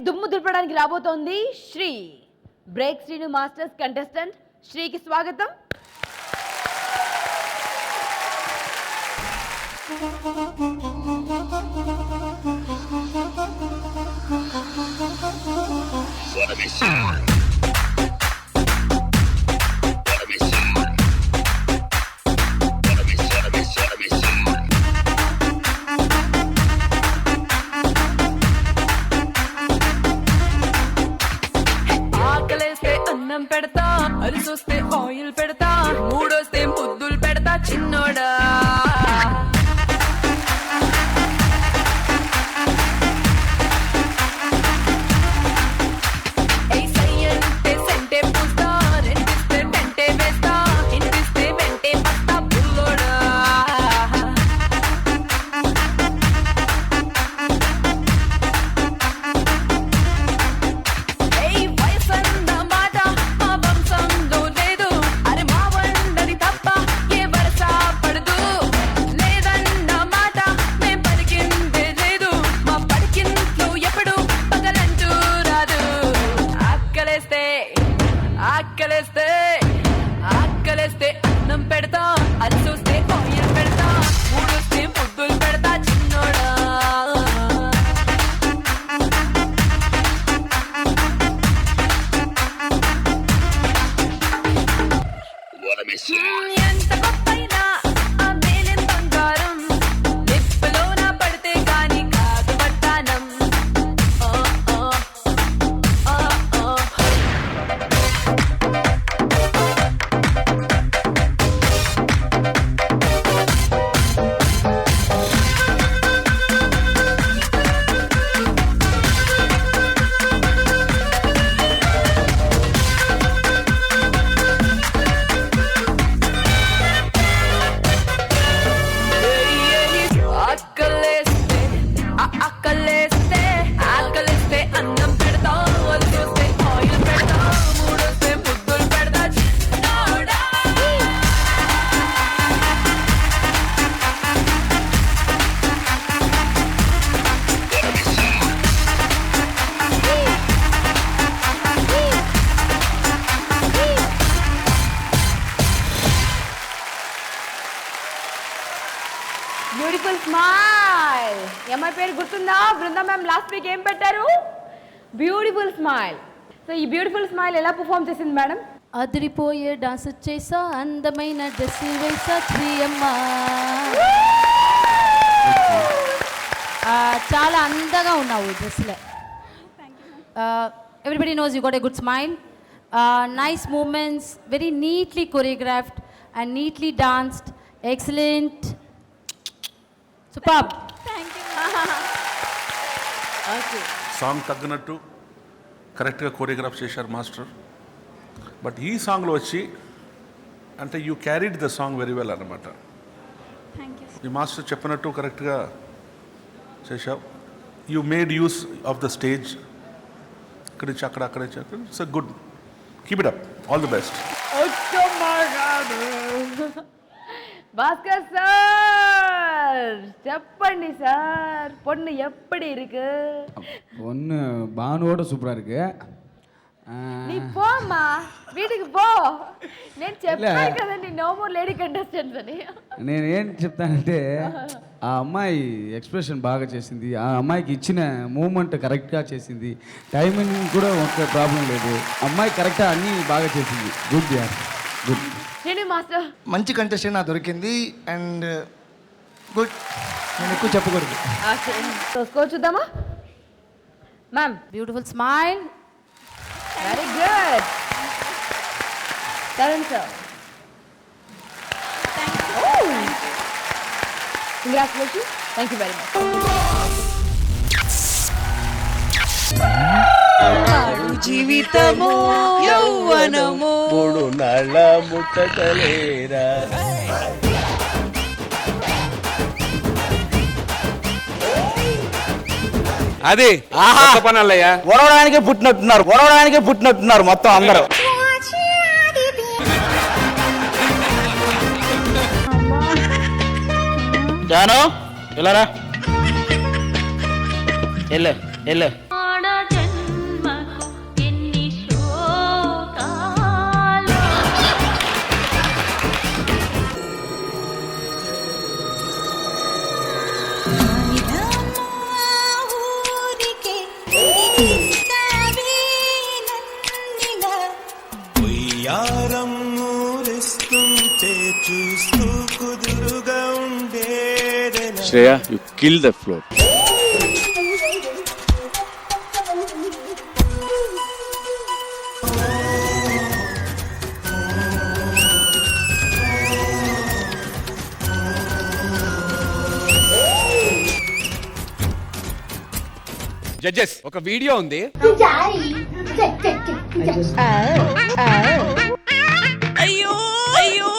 దుమ్ము దులపడానికి రాబోతోంది Sree. Break Srinu masters contestant శ్రీకి స్వాగతం. ఆకలేస్తే అన్నం పెడతా, అరిసొస్తే ఆయిల్ పెడతా, మూడొస్తే ముద్దులు పెడతా చిన్నోడా. ఆకలేస్తే అన్నం పెడతా, అరిసొస్తే ఆయిల్ పెడతా, మూడొస్తే ముద్దులు పెడతా చిన్నోడా. ఎంత గొప్పైనా ఆ మేలెం బంగారం, నిప్పులోన పడితే గాని కాదు పట్టానం. ఆకలేస్తే అన్నం పెడతా, అరిసొస్తే ఆయిల్ పెడతా, మూడొస్తే ముద్దులు పెడతా చిన్నోడా. Beautiful smile. అమ్మాయి పేరు గుర్తుందా? బృందా మ్యామ్ లాస్ట్ వీక్ ఏం పెట్టారు? Beautiful smile. సో ఈ బ్యూటిఫుల్ స్మైల్ ఎలా పర్ఫామ్ చేసింది మేడం? అదిరిపోయే డాన్స్ చేసా, అందమైన డ్రెస్ వేసా శ్రీయమ్మ. చాలా అందంగా ఉన్నావు డ్రెస్లో. Everybody knows you got a good smile. Nice moments, very neatly choreographed and neatly danced. Excellent, super. Song తగ్గినట్టు కరెక్ట్గా కోరియోగ్రాఫ్ చేశారు మాస్టర్. బట్ ఈ సాంగ్లో వచ్చి అంటే you carried the song very well అన్నమాట. ఈ మాస్టర్ చెప్పినట్టు కరెక్ట్గా చేశావు. You made use of the stage. ఇక్కడి నుంచి అక్కడ, అక్కడి నుంచి అక్కడ. It's good. Keep it up. All the best. Bhaskar sir చెప్పండి సార్, பொண்ணு எப்படி இருக்கு? பொண்ணு பானுவோட சூப்பரா இருக்கு. நீ போம்மா, వీటికి పో. నేను చెప్పాను కదా నీ నో మోర్ లేడీ కంటెస్టెంట్స్ అని. నేను ఏం చెప్తానంటే ఆ అమ్మాయి ఎక్స్ప్రెషన్ బాగా చేసింది, ఆ అమ్మాయికి ఇచ్చిన మూమెంట్ కరెక్ట్గా చేసింది, టైమింగ్ కూడా ఒక ప్రాబ్లం లేదు, అమ్మాయి కరెక్ట్గా అన్నీ బాగా చేసింది. గుడ్ యార్, గుడ్. శ్రీను మాస్టర్ మంచి కంటెస్టెంట్ నాకు దొరికింది అండ్ గుడ్. నేను ఎక్కువ చెప్పకూడదు. స్కోర్ చూద్దామా ma'am? Beautiful smile. Very good. Tarun sir congratulations. Thank you very much. జీవితము యౌవనము మూడు నాళ్ళ ముట్టలేరా. అది పనల్లయ్యా, ఒరవడానికే పుట్టినట్టున్నారు మొత్తం అందరూ. జాను ఇలా రా. వెళ్ళు Shreya you kill the floor. Judges ఒక వీడియో ఉంది. అయ్యో అయ్యో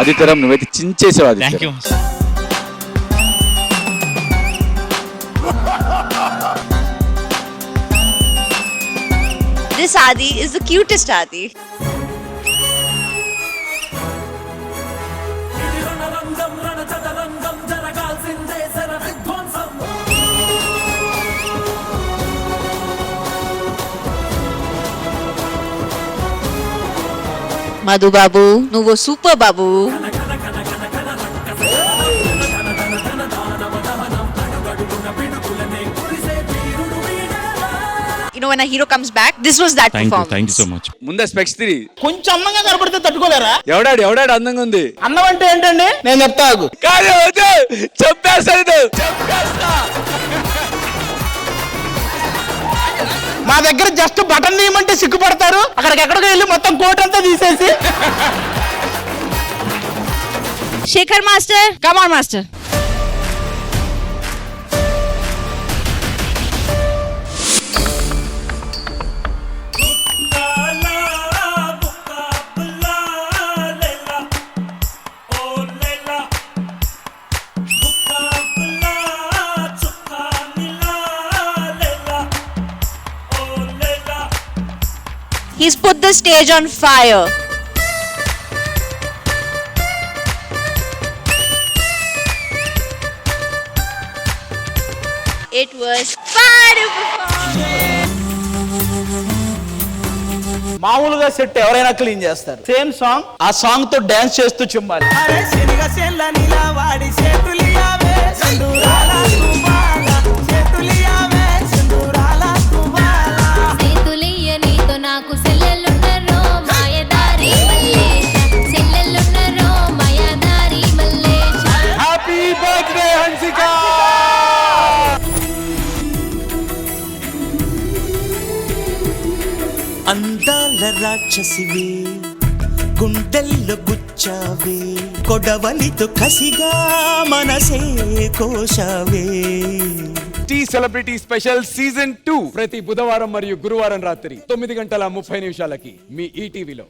ఆదిత్యరామ్ నువ్వైతే చించేసావు Aditya. This Adi is the cutest Adi. Madhu Babu, నువ్వు super Babu. You know when a hero comes back, this was that performance. Thank you so much. ముందే స్పెక్స్ 3 కొంచెం అందంగా కనపడితే తట్టుకోలేరా? ఎవడాడు అందంగా ఉంది. అన్నం అంటే ఏంటండి? నేను చెప్తా ఆగు. కాదు వద్దు, చంపేస్తాను. మా దగ్గర జస్ట్ బటన్ తీయమంటే సిగ్గుపడతారు, అక్కడికి ఎక్కడికి వెళ్ళి మొత్తం కోట్ అంతా తీసేసి. Shekhar master, come on master. he's put the stage on fire. It was fun to perform. మామూలుగా సెట్ ఎవరైనా క్లీన్ చేస్తారు. సేమ్ సాంగ్, ఆ సాంగ్ తో డాన్స్ చేస్తూ చుమ్మాలి. Happy birthday Hansika. అందాల రాక్షసివే, గుండెల్లో గుచ్చావే, కొడవలితో కసిగా మనసే కోశావే. టీ సెలబ్రిటీ స్పెషల్ సీజన్ 2 ప్రతి బుధవారం మరియు గురువారం రాత్రి 9:30 మీ ఈటీవీలో.